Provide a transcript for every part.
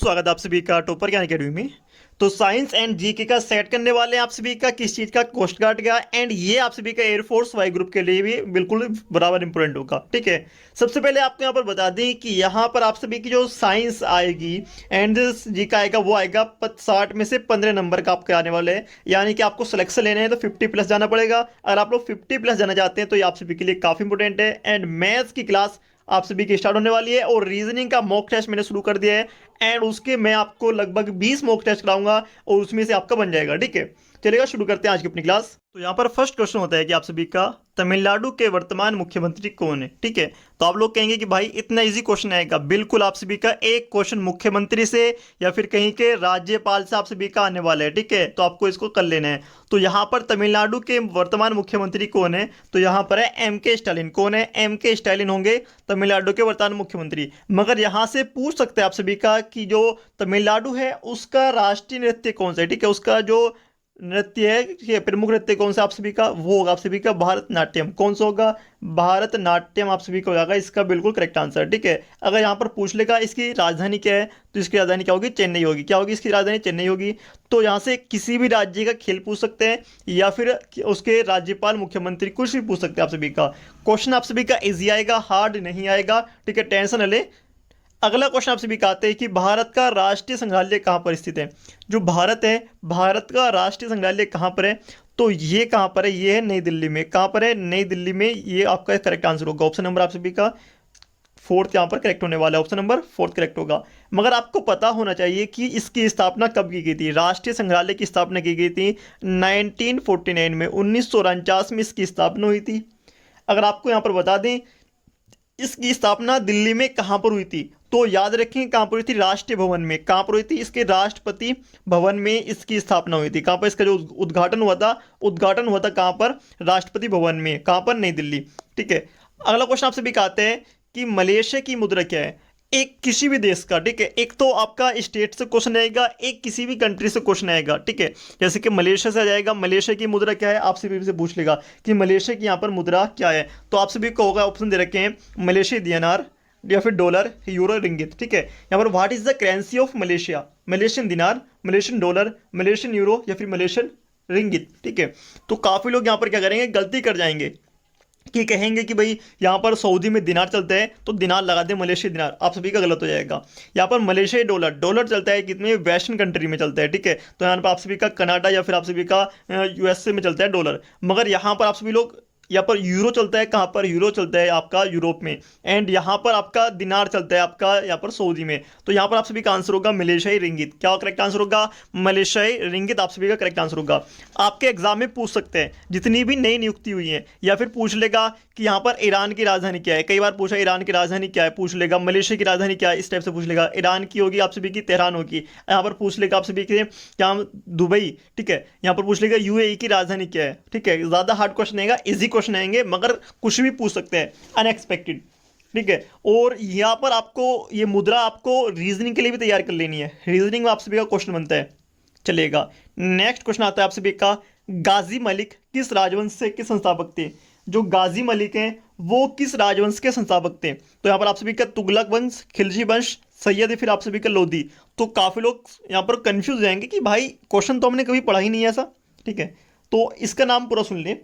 स्वागत है आप सभी का टॉपर ज्ञान अकेडमी में। तो साइंस एंड जीके का सेट करने वाले हैं आप सभी का किस चीज़ का, कोस्ट गार्ड का। एंड ये आप सभी का एयरफोर्स वाई ग्रुप के लिए भी बिल्कुल बराबर इंपॉर्टेंट होगा। ठीक है, सबसे पहले आपको यहाँ पर बता दें कि यहाँ पर आप सभी की जो साइंस आएगी एंड जी का आएगा वो आएगा 60 में से 15 नंबर का आपके आने वाले हैं। यानी कि आपको सिलेक्शन लेने हैं तो 50 प्लस जाना पड़ेगा। अगर आप लोग 50 प्लस जाना चाहते हैं तो ये आप सभी के लिए काफ़ी इंपॉर्टेंट है। एंड मैथ्स की क्लास आप सभी की स्टार्ट होने वाली है और रीजनिंग का मॉक टेस्ट मैंने शुरू कर दिया है। एंड उसके मैं आपको लगभग 20 मॉक टेस्ट कराऊंगा और उसमें से आपका बन जाएगा। ठीक है, चलेगा, शुरू करते हैं आज की अपनी क्लास। तो यहाँ पर फर्स्ट क्वेश्चन होता है कि आप सभी का तमिलनाडु के वर्तमान मुख्यमंत्री कौन है। ठीक है, तो आप लोग कहेंगे कि भाई इतना इजी क्वेश्चन आएगा। बिल्कुल, आप सभी का एक क्वेश्चन मुख्यमंत्री से या फिर कहीं के राज्यपाल से आप सभी का आने वाला है। ठीक है, तो आपको इसको कर लेना है। तो यहाँ पर तमिलनाडु के वर्तमान मुख्यमंत्री कौन है, तो यहाँ पर है एम.के. स्टालिन। कौन है? एम.के. स्टालिन होंगे तमिलनाडु के वर्तमान मुख्यमंत्री। मगर यहाँ से पूछ सकते हैं आप सभी का कि जो तमिलनाडु है उसका राष्ट्रीय नृत्य कौन सा है। ठीक है, उसका जो नृत्य है ये प्रमुख नृत्य कौन सा आप सभी का, वो होगा आप सभी का भारतनाट्यम। कौन सा होगा? भारतनाट्यम आप सभी का हो जाएगा इसका बिल्कुल करेक्ट आंसर। ठीक है, अगर यहाँ पर पूछ लेगा इसकी राजधानी क्या है तो इसकी राजधानी क्या होगी? चेन्नई होगी। क्या होगी? इसकी राजधानी चेन्नई होगी। तो यहाँ से किसी भी राज्य का खेल पूछ सकते हैं या फिर उसके राज्यपाल मुख्यमंत्री कुछ भी पूछ सकते हैं आप सभी का। क्वेश्चन आप सभी का इजी आएगा, हार्ड नहीं आएगा। ठीक है, टेंशन न ले। अगला क्वेश्चन आपसे भी कहते हैं कि भारत का राष्ट्रीय संग्रहालय कहाँ पर स्थित है। जो भारत है, भारत का राष्ट्रीय संग्रहालय कहाँ पर है, तो ये कहाँ पर है? ये है नई दिल्ली में। कहाँ पर है? नई दिल्ली में। ये आपका करेक्ट आंसर होगा। ऑप्शन नंबर आप सभी का फोर्थ यहाँ पर करेक्ट होने वाला है। ऑप्शन नंबर फोर्थ करेक्ट होगा। मगर आपको पता होना चाहिए कि इसकी स्थापना कब की गई थी। राष्ट्रीय संग्रहालय की स्थापना की गई थी 1949 में, 1949 में इसकी स्थापना हुई थी। अगर आपको यहाँ पर बता दें इसकी स्थापना दिल्ली में कहाँ पर हुई थी, तो याद रखें कहाँ पर हुई थी? राष्ट्रीय भवन में। कहाँ पर हुई थी? इसके राष्ट्रपति भवन में इसकी स्थापना हुई थी। कहाँ पर इसका जो उद्घाटन हुआ था, उद्घाटन हुआ था कहाँ पर? राष्ट्रपति भवन में। कहाँ पर? नई दिल्ली। ठीक है, अगला क्वेश्चन आपसे भी कहते हैं कि मलेशिया की मुद्रा क्या है। एक किसी भी देश का, ठीक है, एक तो आपका स्टेट से क्वेश्चन आएगा, एक किसी भी कंट्री से क्वेश्चन आएगा। ठीक है, जैसे कि मलेशिया से आ जाएगा, मलेशिया की मुद्रा क्या है, आपसे भी से पूछ लेगा कि मलेशिया की यहाँ पर मुद्रा क्या है। तो आपसे भी होगा, ऑप्शन दे रखे हैं मलेशिया दिनार या फिर डॉलर, यूरो, रिंगित। ठीक है, यहाँ पर what is the currency of Malaysia, Malaysian दिनार, मलेशियन डॉलर, मलेशियन यूरो या फिर मलेशियन रिंगित। ठीक है, तो काफ़ी लोग यहाँ पर क्या करेंगे, गलती कर जाएंगे कि कहेंगे कि भाई यहाँ पर सऊदी में दिनार चलता है तो दिनार लगा दें मलेशिया दिनार। आप सभी का गलत हो जाएगा। यहाँ पर मलेशिया डॉलर, डॉलर चलता है कितने? वेस्टर्न कंट्री में चलता है। ठीक है, तो यहाँ पर आप सभी का कनाडा या फिर आप सभी का यूएसए में चलता है डॉलर। मगर यहाँ पर आप सभी लोग, यहाँ पर यूरो चलता है। कहाँ पर? यूरो चलता है आपका यूरोप में। एंड यहाँ पर आपका दिनार चलता है आपका यहाँ पर सऊदी में। तो यहाँ पर आप सभी का आंसर होगा मलेशियाई रिंगित। क्या करेक्ट आंसर होगा? मलेशियाई रिंगित आप सभी का करेक्ट आंसर होगा। आपके एग्जाम में पूछ सकते हैं जितनी भी नई नियुक्ति हुई है, या फिर पूछ लेगा कि यहाँ पर ईरान की राजधानी क्या है। कई बार पूछा ईरान की राजधानी क्या है, पूछ लेगा। मलेशिया की राजधानी क्या है, इस टाइप से पूछ लेगा। ईरान की होगी आप सभी की तेहरान होगी। यहाँ पर पूछ लेगा आप सभी के यहाँ दुबई। ठीक है, यहाँ पर पूछ लेगा यूएई की राजधानी क्या है। ठीक है, ज़्यादा हार्ड क्वेश्चन आएगा, इजी क्वेश्चन आएंगे, मगर कुछ भी पूछ सकते हैं अनएक्सपेक्टेड। ठीक है, और यहाँ पर आपको ये मुद्रा आपको रीजनिंग के लिए भी तैयार कर लेनी है। रीजनिंग में आप सभी का क्वेश्चन बनता है। चलेगा, नेक्स्ट क्वेश्चन आता है आप सभी का, गाजी मलिक किस राजवंश से के संस्थापक थे। जो गाजी मलिक हैं वो किस राजवंश के संस्थापक थे, तो यहाँ पर आप सभी का तुगलक वंश, खिलजी वंश, सैयद या फिर आप सभी का लोधी। तो काफ़ी लोग यहाँ पर कंफ्यूज हो जाएंगे कि भाई क्वेश्चन तो हमने कभी पढ़ा ही नहीं है ऐसा। ठीक है, तो इसका नाम पूरा सुन लें।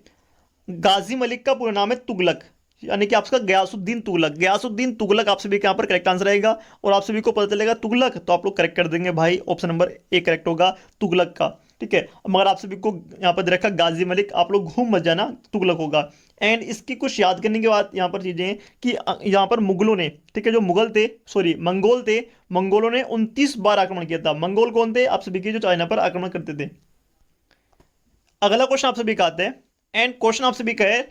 गाजी मलिक का पूरा नाम है तुगलक, यानी कि आपका गयासुद्दीन तुगलक। गयासुद्दीन तुगलक आप सभी के यहाँ पर करेक्ट आंसर आएगा। और आप सभी को पता चलेगा तुगलक, तो आप लोग करेक्ट कर देंगे भाई। ऑप्शन नंबर ए करेक्ट होगा तुगलक का। ठीक है, मगर आप सभी को यहाँ पर दे रखा गाजी मलिक, आप लोग घूम मत जाना, तुगलक होगा। एंड इसकी कुछ याद करने के बाद यहाँ पर चीज़ें कि यहाँ पर मुगलों ने, ठीक है, जो मुगल थे, सॉरी मंगोल थे, मंगोलों ने 29 बार आक्रमण किया था। मंगोल कौन थे? आप सभी के जो चाइना पर आक्रमण करते थे। अगला क्वेश्चन आप सभी का आता है, एंड क्वेश्चन आप सभी का है,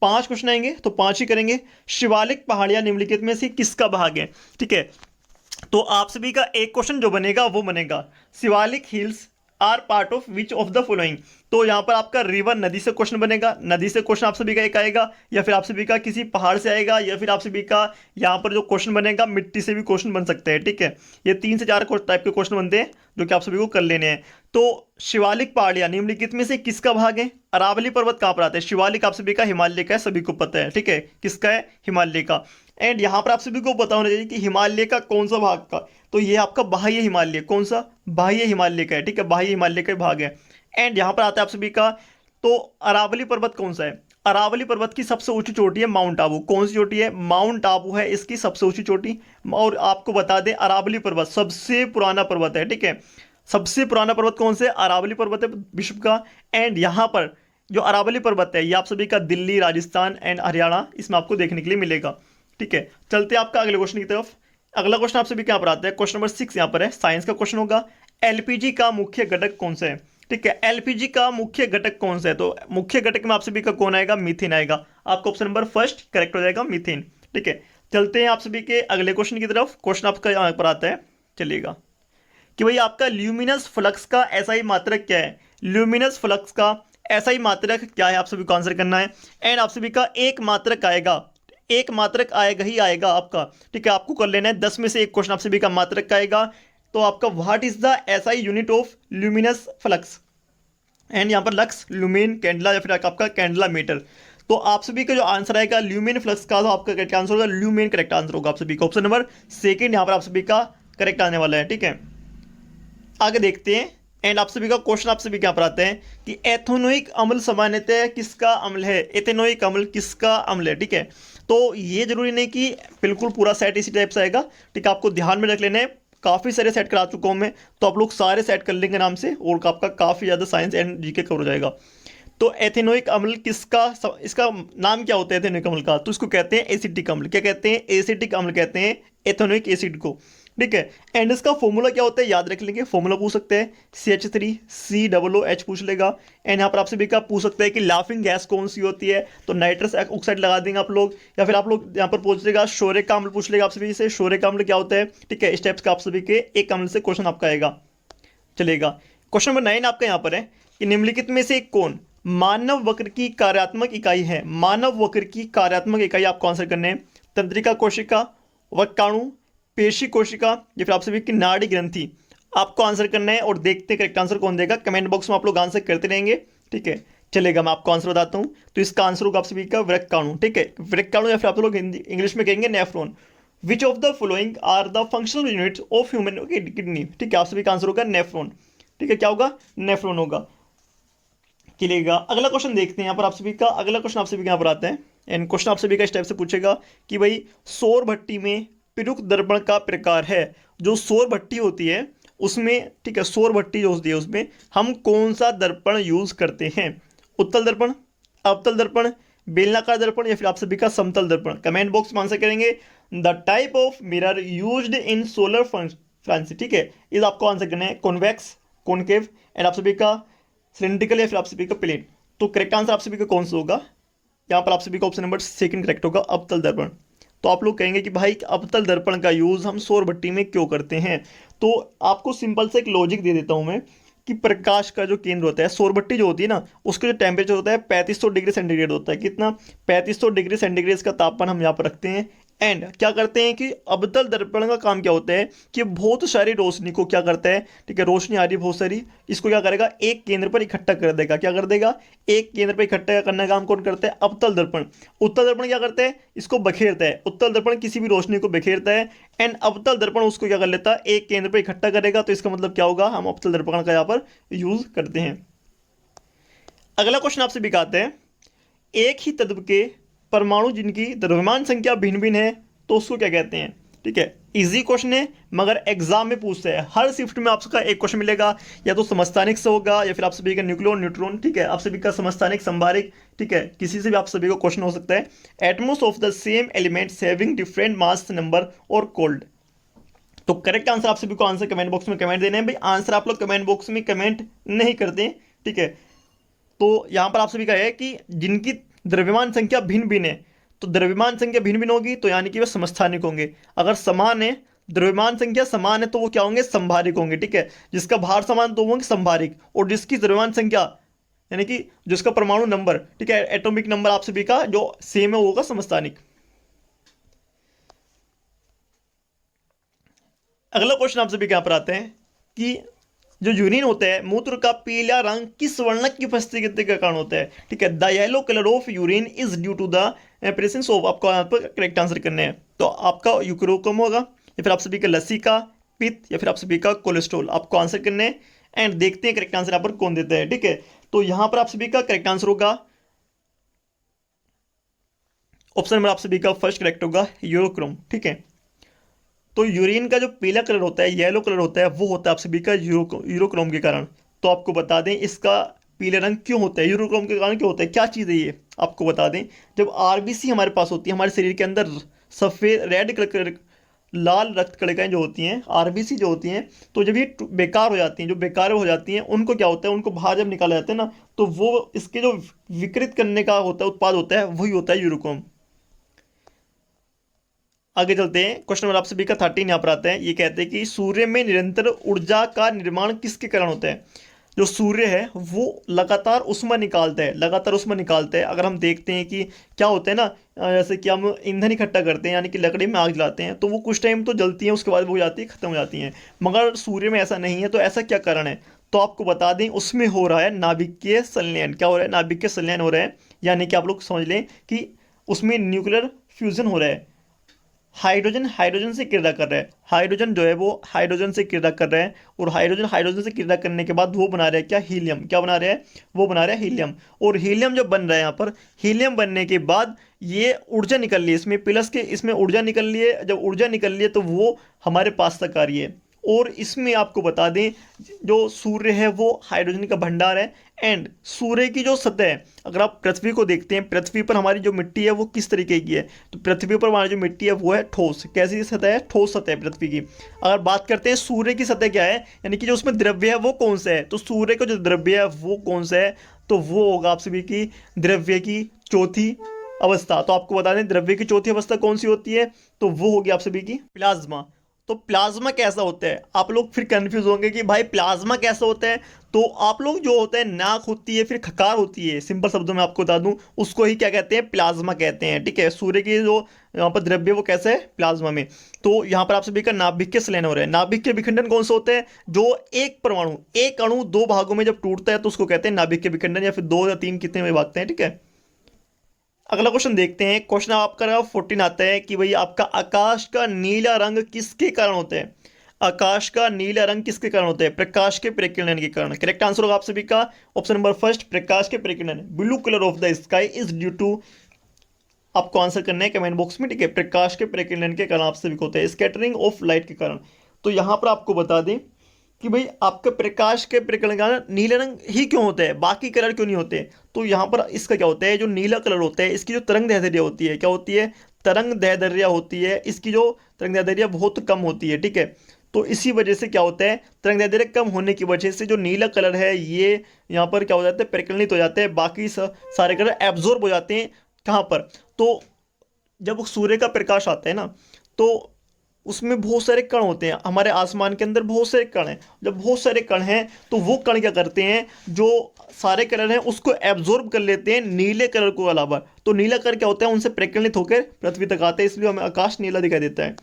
5 क्वेश्चन आएंगे तो 5 ही करेंगे। शिवालिक पहाड़ियां निम्नलिखित में से किसका भाग है। ठीक है, तो आप सभी का एक क्वेश्चन जो बनेगा वो बनेगा, Shivalik hills are part of which of the following. तो यहाँ पर आपका रिवर नदी से क्वेश्चन बनेगा, नदी से क्वेश्चन आप सभी का एक आएगा, या फिर आप सभी का किसी पहाड़ से आएगा, या फिर आप सभी का यहाँ पर जो क्वेश्चन बनेगा मिट्टी से भी क्वेश्चन बन सकते हैं। ठीक है, ये 3 से 4 टाइप के क्वेश्चन बनते हैं जो कि आप सभी को कर लेने हैं। तो शिवालिक पहाड़ियां निम्नलिखित में से किसका भाग है? अरावली पर्वत कहाँ पर आता है? शिवालिक आप सभी का हिमालय का है, सभी को पता है। ठीक है, किसका है? हिमालय का। एंड यहाँ पर आप सभी को पता होना चाहिए कि हिमालय का कौन सा भाग का, तो ये आपका बाह्य हिमालय, कौन सा? बाह्य हिमालय का है। ठीक है, बाह्य हिमालय का भाग है। एंड यहाँ पर आता है आप सभी का, तो अरावली पर्वत कौन सा है? अरावली पर्वत की सबसे ऊंची चोटी है माउंट आबू। कौन सी चोटी है? माउंट आबू है इसकी सबसे ऊंची चोटी। और आपको बता दें अरावली पर्वत सबसे पुराना पर्वत है। ठीक है, सबसे पुराना पर्वत कौन से? अरावली पर्वत है विश्व का। एंड यहाँ पर जो अरावली पर्वत है ये आप सभी का दिल्ली, राजस्थान एंड हरियाणा इसमें आपको देखने के लिए मिलेगा। ठीक है, चलते हैं आपका अगले क्वेश्चन की तरफ। अगला क्वेश्चन आप सभी क्या पर आता है? क्वेश्चन नंबर 6 यहाँ पर है, साइंस का क्वेश्चन होगा। एलपीजी का मुख्य घटक कौन सा है? ठीक है, एलपीजी का मुख्य घटक कौन सा है? तो मुख्य घटक में आप सभी का कौन आएगा? मीथेन आएगा। आपका ऑप्शन नंबर फर्स्ट करेक्ट हो जाएगा, मीथेन। ठीक है, चलते हैं आप सभी के अगले क्वेश्चन की तरफ। क्वेश्चन आपका यहाँ पर आता है, चलिएगा, कि भाई आपका ल्यूमिनस फ्लक्स का एसआई मात्रक क्या है? ल्यूमिनस फ्लक्स का एसआई मात्रक क्या है? आप सभी को आंसर करना है। एंड आप सभी का एक मात्रक आएगा, एक मात्रक आएगा ही आएगा आपका। ठीक है, आपको कर लेना है 10 में से एक क्वेश्चन आप सभी का मात्रक का आएगा। तो आपका what is the SI unit of luminous flux? And यहाँ पर लक्स, ल्यूमेन, कैंडला या फिर आपका कैंडला मीटर। तो आप सभी का जो आंसर आएगा ल्यूमेन फ्लक्स का, तो आपका करेक्ट आंसर होगा ल्यूमेन, करेक्ट आंसर होगा आप सभी का। ऑप्शन नंबर सेकंड यहाँ पर आप सभी का करेक्ट आने वाला है। ठीक है, आगे देखते हैं। एंड आप सभी का क्वेश्चन आप सभी क्या पर आते हैं कि एथेनोइक अम्ल सामान्यतः किसका अम्ल है? एथेनोइक अम्ल किसका अम्ल है? ठीक है, तो ये जरूरी नहीं कि बिल्कुल पूरा सेट इसी टाइप से आएगा। ठीक है, आपको ध्यान में रख लेना है, काफ़ी सारे सेट करा चुका हूँ मैं, तो आप लोग सारे सेट कर लेंगे नाम से और आपका काफ़ी ज़्यादा साइंस एंड जीके कवर हो जाएगा। तो एथेनोइक अम्ल किसका, इसका नाम क्या होता है एथेनोइक अम्ल का? तो इसको कहते हैं एसिटिक अम्ल। क्या कहते हैं? एसिटिक अम्ल कहते हैं एथेनोइक एसिड को। ठीक है, एंड इसका फॉर्मूला क्या होता है याद रख लेंगे, फॉर्मूला पूछ सकते हैं CH3COOH पूछ लेगा। एंड यहाँ पर आपसे भी क्या पूछ सकते हैं कि लाफिंग गैस कौन सी होती है? तो नाइट्रस ऑक्साइड लगा देंगे आप लोग, या फिर आप लोग यहाँ पर पूछेगा शोरिक अम्ल पूछ लेगा आप सभी से, शोरिक अम्ल क्या होता है? ठीक है, इस टाइप्स का आप सभी के एक अम्ल से क्वेश्चन आपका आएगा। चलेगा, क्वेश्चन नंबर 9 आपका यहाँ पर है कि निम्नलिखित में से कौन मानव वक्र की कार्यात्मक इकाई है? मानव वक्र की कार्यात्मक इकाई आपको आंसर करने हैं। तंत्रिका कोशिका, वक्काणु, पेशी कोशिका या फिर आप सभी की नाड़ी ग्रंथि, आपको आंसर करना है। और देखते हैं करेक्ट आंसर कौन देगा, कमेंट बॉक्स में आप लोग आंसर करते रहेंगे। ठीक है, चलेगा, मैं आपको आंसर बताता हूँ। तो इसका आंसर होगा आप सभी का वृक्काणु। ठीक है, वृक्काणु या फिर आप लोग हिंदी इंग्लिश में कहेंगे nephron. Which of the following are the functional units of human kidney? ठीक है, आप सभी का आंसर होगा नेफ्रॉन। ठीक है, क्या होगा? नेफ्रॉन होगा। चलेगा, अगला क्वेश्चन देखते हैं। यहाँ पर आप सभी का अगला क्वेश्चन आप सभी के यहाँ पर आता है। एंड क्वेश्चन आप सभी का इस टाइप से पूछेगा कि भाई सौर भट्टी में प्रयुक्त दर्पण का प्रकार है। जो सौर भट्टी होती है उसमें, ठीक है, सौर भट्टी जो होती है उसमें हम कौन सा दर्पण यूज करते हैं? उत्तल दर्पण, अवतल दर्पण, बेलनाकार दर्पण या फिर आप सभी का समतल दर्पण? कमेंट बॉक्स में आंसर करेंगे। The type of mirror used in solar fancy, ठीक है, इस आपको आंसर करना है कॉन्वेक्स, कॉनकेव एंड आप सभी का सिलेंड्रिकल या फिर आप सभी का प्लेन। तो करेक्ट आंसर आप सभी का कौन सा होगा? यहाँ पर आप सभी का ऑप्शन नंबर सेकंड करेक्ट होगा, अवतल दर्पण। तो आप लोग कहेंगे कि भाई अवतल दर्पण का यूज हम सौर भट्टी में क्यों करते हैं? तो आपको सिंपल से एक लॉजिक दे देता हूं मैं कि प्रकाश का जो केंद्र होता है, सौर भट्टी जो होती है ना, उसका जो टेम्परेचर होता है 3500 डिग्री सेंटीग्रेड होता है। कितना? 3500 डिग्री सेंटीग्रेड का तापमान हम यहाँ पर रखते हैं। एंड क्या करते हैं कि अवतल दर्पण का काम क्या होता है कि बहुत सारी रोशनी को क्या करता है, ठीक है, रोशनी आ रही है बहुत सारी, इसको क्या करेगा, एक केंद्र पर इकट्ठा कर देगा। क्या कर देगा? एक केंद्र पर इकट्ठा करने का काम कौन करता है? अवतल दर्पण। उत्तल दर्पण क्या करता है? इसको बखेरता है। उत्तल दर्पण किसी भी रोशनी को बखेरता है एंड अवतल दर्पण उसको क्या कर लेता है, एक केंद्र पर इकट्ठा करेगा। तो इसका मतलब क्या होगा, हम अवतल दर्पण का यहाँ पर यूज करते हैं। अगला क्वेश्चन आपसे भी कहते हैं, एक ही तत्व के परमाणु जिनकी द्रव्यमान संख्या भिन्न भिन्न है तो उसको क्या कहते हैं? ठीक है, इजी क्वेश्चन है मगर एग्जाम में पूछते हैं। हर शिफ्ट में आपका एक क्वेश्चन मिलेगा, या तो समस्थानिक से होगा या फिर आप सभी का न्यूक्लियन न्यूट्रॉन, ठीक है, आप सभी का समस्थानिक संभारिक, ठीक है, किसी से भी आप सभी को क्वेश्चन हो सकता है। Atmos of the same elements having different mass number और कोल्ड। तो करेक्ट आंसर आप सभी को आंसर कमेंट बॉक्स में कमेंट देना है। भाई आंसर आप लोग कमेंट बॉक्स में कमेंट नहीं करते, ठीक है। तो यहां पर आप सभी का है कि जिनकी द्रव्यमान संख्या भिन्न भिन्न है, तो द्रव्यमान संख्या भिन्न भिन्न होगी तो यानी कि वे समस्थानिक होंगे। अगर समान है, द्रव्यमान संख्या समान है, तो वो क्या होंगे? संभारिक होंगे, ठीक है। जिसका भार समान तो वो होंगे संभारिक, और जिसकी द्रव्यमान संख्या यानी कि जिसका परमाणु नंबर, ठीक है, एटॉमिक नंबर आप सभी का जो सेम है वो होगा समस्थानिक। अगला क्वेश्चन आप सभी के यहाँ पर आते हैं कि जो यूरिन होता है, मूत्र का पीला रंग किस वर्णक की उपस्थिति के कारण होता है? ठीक है, the yellow colour of urine is due to the presence of, आपको यहाँ पर करेक्ट आंसर करने हैं। तो आपका यूरोक्रम होगा, या फिर आप सभी का लसिका, पित्त, या फिर आप सभी का कोलेस्ट्रॉल, आपको आंसर करने हैं। एंड देखते हैं करेक्ट आंसर यहाँ पर कौन देता है। ठीक है, तो यहाँ पर आप सभी का करेक्ट आंसर होगा ऑप्शन नंबर आप सभी का फर्स्ट करेक्ट होगा, यूरोक्रोम। ठीक है, तो यूरिन का जो पीला कलर होता है, येलो कलर होता है, वो होता है आप सभी का यूरोक्रोम के कारण। तो आपको बता दें इसका पीला रंग क्यों होता है, यूरोक्रोम के कारण क्यों होता है, क्या चीज़ है ये आपको बता दें। जब आरबीसी हमारे पास होती है हमारे शरीर के अंदर, सफ़ेद रेड कलर, लाल रक्त कणिकाएं जो होती हैं, आरबीसी जो होती हैं, तो जब ये बेकार हो जाती हैं, जो बेकार हो जाती हैं, उनको क्या होता है, उनको बाहर जब निकाला जाता है ना, तो वो इसके जो विकृत करने का होता है, उत्पाद होता है, वही होता है यूरोक्रोम। आगे चलते हैं, क्वेश्चन नंबर आप सभी का 13 यहाँ पर आता है। ये कहते हैं कि सूर्य में निरंतर ऊर्जा का निर्माण किसके कारण होता है? जो सूर्य है वो लगातार ऊष्मा निकालता है, लगातार ऊष्मा निकालता है। अगर हम देखते हैं कि क्या होता है ना, जैसे कि हम ईंधन इकट्ठा करते हैं, यानी कि लकड़ी में आग जलाते हैं, तो वो कुछ टाइम तो जलती है, उसके बाद वो हो जाती है, खत्म हो जाती हैं। मगर सूर्य में ऐसा नहीं है, तो ऐसा क्या कारण है? तो आपको बता दें उसमें हो रहा है नाभिकीय संलयन। क्या हो रहा है? नाभिकीय संलयन हो रहा है, यानी कि आप लोग समझ लें कि उसमें न्यूक्लियर फ्यूजन हो रहा है। हाइड्रोजन हाइड्रोजन से क्रिया कर रहा है, हाइड्रोजन जो है वो हाइड्रोजन से क्रिया कर रहा है, और हाइड्रोजन हाइड्रोजन से क्रिया करने के बाद वो बना रहा है क्या? हीलियम। क्या बना रहा है? वो बना रहा है हीलियम। और हीलियम जब बन रहा है यहाँ पर, हीलियम बनने के बाद ये ऊर्जा निकल रही है इसमें, प्लस के इसमें ऊर्जा निकल रही है। जब ऊर्जा निकल रही है तो वो हमारे पास तक आ रही है। और इसमें आपको बता दें जो सूर्य है वो हाइड्रोजन का भंडार है। एंड सूर्य की जो सतह है, अगर आप पृथ्वी को देखते हैं, पृथ्वी पर हमारी जो मिट्टी है वो किस तरीके की है? तो पृथ्वी पर हमारी जो मिट्टी है वो है ठोस। कैसी सतह है? ठोस सतह है पृथ्वी की। अगर बात करते हैं सूर्य की सतह क्या है, यानी कि जो उसमें द्रव्य है वो कौन सा है, तो सूर्य का जो द्रव्य है वो कौन सा है? तो वो होगा आप सभी की द्रव्य की चौथी अवस्था। तो आपको बता दें द्रव्य की चौथी अवस्था कौन सी होती है, तो वो होगी आप सभी की प्लाज्मा। तो प्लाज्मा कैसा होता है? आप लोग फिर कंफ्यूज होंगे कि भाई प्लाज्मा कैसा होता है। तो आप लोग जो होता है, नाक होती है, फिर खकार होती है, सिंपल शब्दों में आपको बता दूं, उसको ही क्या कहते हैं? प्लाज्मा कहते हैं। ठीक है, सूर्य की जो यहाँ पर द्रव्य वो कैसा है? प्लाज्मा में। तो यहाँ पर आप सभी का नाभिक के संलयन हो रहा है। नाभिक के विखंडन कौन सा होता है? जो एक परमाणु, एक अणु दो भागों में जब टूटता है तो उसको कहते हैं नाभिक के विखंडन, या फिर दो या तीन कितने में भागते हैं। ठीक है, अगला क्वेश्चन देखते हैं। क्वेश्चन आपका 14 आता है कि भाई आपका आकाश का नीला रंग किसके कारण होता है? आकाश का नीला रंग किसके कारण होता है? प्रकाश के परिकिरण के कारण। करेक्ट आंसर होगा आप सभी का ऑप्शन नंबर फर्स्ट, प्रकाश के परिकिरण। Blue colour of the sky is due to, आपको आंसर करना है कमेंट बॉक्स में। ठीक है, प्रकाश के परिकिरण के कारण आप सभी को होता है, स्कैटरिंग ऑफ लाइट के कारण। तो यहां पर आपको बता दें कि भाई आपका प्रकाश के परिकलन का नीला रंग ही क्यों होता है, बाकी कलर क्यों नहीं होते? तो यहाँ पर इसका क्या होता है, जो नीला कलर होता है इसकी जो तरंग दैर्ध्य होती है, क्या होती है? तरंग दैर्ध्य होती है, इसकी जो तरंग दैर्ध्य बहुत कम होती है। ठीक है, तो इसी वजह से क्या होता है, तरंग दैर्ध्य कम होने की वजह से जो नीला कलर है ये यहाँ पर क्या हो जाता है? परिकलित हो जाते हैं, बाकी सारे कलर एब्जॉर्ब हो जाते हैं। कहाँ पर? तो जब सूर्य का प्रकाश आता है ना, तो उसमें बहुत सारे कण होते हैं, हमारे आसमान के अंदर बहुत सारे कण हैं। जब बहुत सारे कण हैं तो वो कण क्या करते हैं, जो सारे कलर हैं उसको एब्जॉर्ब कर लेते हैं नीले कलर को अलावा। तो नीला कलर क्या होता है? उनसे परिकलित होकर पृथ्वी तक आते हैं, इसलिए हमें आकाश नीला दिखाई देता है।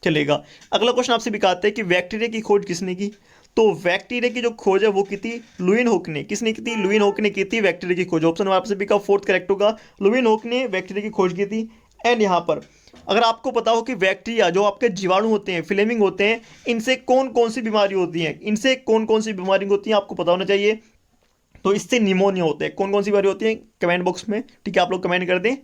चलेगा, अगला क्वेश्चन आपसे भी कहते हैं कि बैक्टीरिया की खोज किसने की? तो बैक्टीरिया की जो खोज है वो की थी लुईन होक ने। किसने की थी? लुईन होक ने की थी बैक्टीरिया की खोज। ऑप्शन आपसे भी का फोर्थ करेक्ट होगा, लुईन होक ने बैक्टीरिया की खोज की थी। एंड यहाँ पर अगर आपको पता हो कि बैक्टीरिया जो आपके जीवाणु होते हैं, फ्लेमिंग होते हैं, इनसे कौन कौन सी बीमारी होती है, इनसे कौन कौन सी बीमारी होती है आपको पता होना चाहिए। तो इससे निमोनिया होते हैं। कौन कौन सी बीमारी होती है कमेंट बॉक्स में, ठीक है, आप लोग कमेंट कर दें।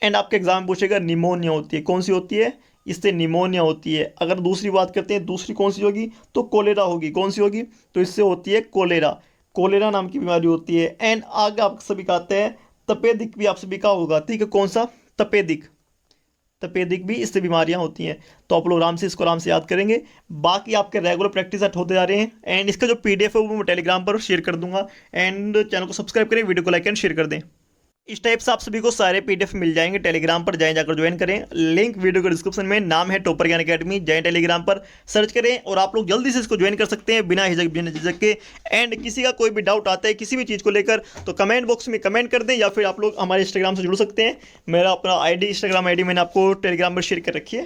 एंड आपके एग्जाम में पूछेगा निमोनिया होती है, कौन सी होती है? इससे निमोनिया होती है। अगर दूसरी बात करते हैं, दूसरी कौन सी होगी? तो कोलेरा होगी। कौन सी होगी? तो इससे होती है कोलेरा, कोलेरा नाम की बीमारी होती है। एंड आगे आप सभी का आता है तपेदिक भी आप सभी का होगा। ठीक है, कौन सा? तपेदिक, तपेदिक भी, इससे बीमारियां होती हैं। तो आप लोग आराम से इसको आराम से याद करेंगे। बाकी आपके रेगुलर प्रैक्टिस सेट होते जा रहे हैं। एंड इसका जो पीडीएफ है वो मैं टेलीग्राम पर शेयर कर दूंगा। एंड चैनल को सब्सक्राइब करें, वीडियो को लाइक एंड शेयर कर दें। इस टाइप से आप सभी को सारे पीडीएफ मिल जाएंगे। टेलीग्राम पर जाएं, जाकर ज्वाइन करें। लिंक वीडियो के डिस्क्रिप्शन में, नाम है टॉपर ज्ञान अकेडमी। जाएं टेलीग्राम पर, सर्च करें और आप लोग जल्दी से इसको ज्वाइन कर सकते हैं बिना हिचक बिना झिझक के। एंड किसी का कोई भी डाउट आता है किसी भी चीज़ को लेकर तो कमेंट बॉक्स में कमेंट कर दें, या फिर आप लोग हमारे इंस्टाग्राम से जुड़ सकते हैं। मेरा अपना आईडी, इंस्टाग्राम आईडी मैंने आपको टेलीग्राम पर शेयर कर रखी है।